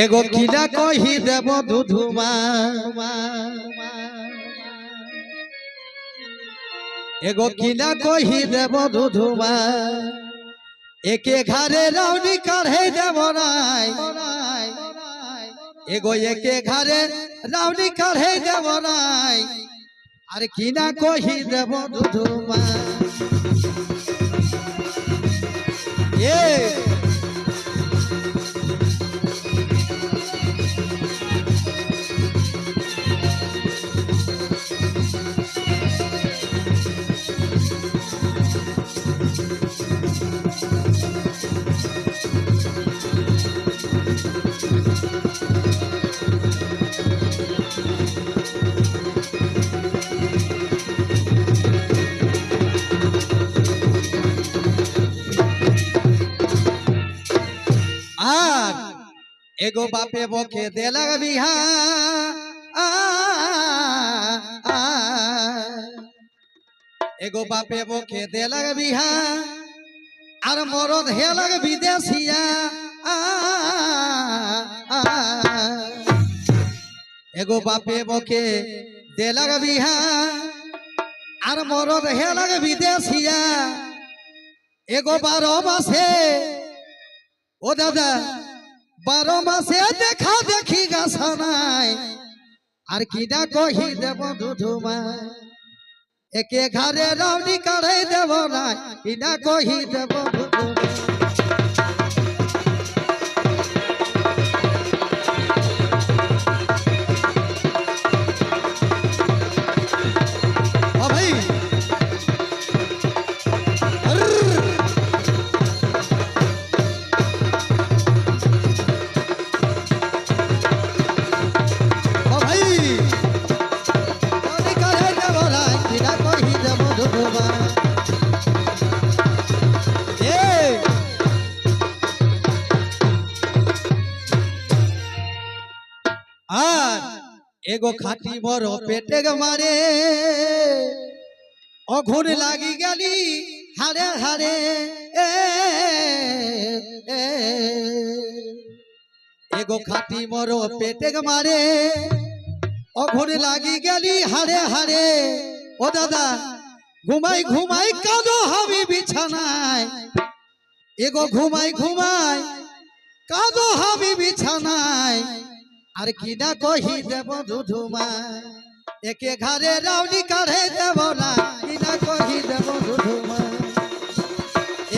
एगो किना कही देव दुधुमा एगो किना कही देव दुधुमा एके घरे रावणी काढ़े देव राय एगो एके घरे रावणी काढ़े देव राय अरे किना कही देव दुधुमा ये एगो बापे बोके देलक बिहा एगो बापे बोके देलक बिहा आर मरद हेलक विदेशिया एगो बापे बोके देलक बिहा आर मरद हेलक विदेशिया एगो 12 मासे ओ दादा 12 मासे देखा देखी गाछनाय आर किना कही देव दुधुमा एके घरे रावणी काढ़े देव नाय किना कही देव दुधुमा ओ भाई एगो खाटी मोर पेटे मारे अघुन लागी गली हारे हारे एगो खाटी मोर पेटे मारे अघुन लागी गली हारे हारे ओ दादा घुमाई घुमाई कादो हमी बिछानाय एगो घुमाई घुमाई कादो हमी बिछानाय आर किना कही देव दुधुमा एके घरे रावणी काढ़े देव ना किना कही देव दुधुमा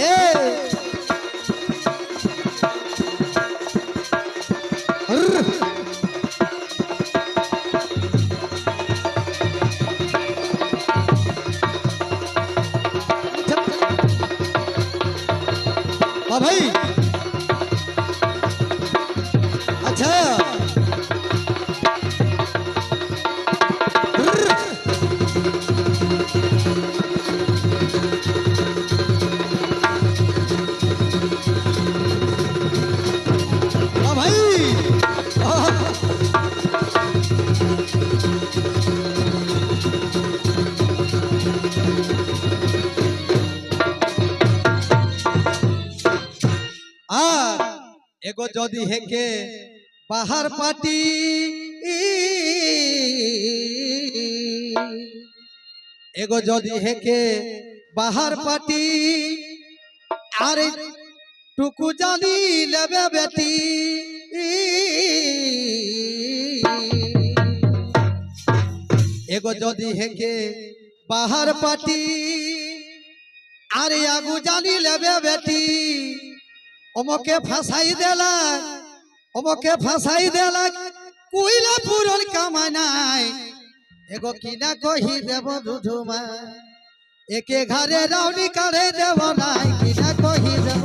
ए भाई अच्छा एगो जदि हेके बाहर पाटी एगो जदि हेके बाहर पाटी आरे टुकु जानी लेबे बेटी एगो जदि हेके बाहर पाटी आरे आगु जानी लेबे बेटी ओमके फसाई देलक कुइला पुरन कमानाय एगो किना कही देव दुधुमा एके घरे रावणी काढ़े देव नाय किना कही देव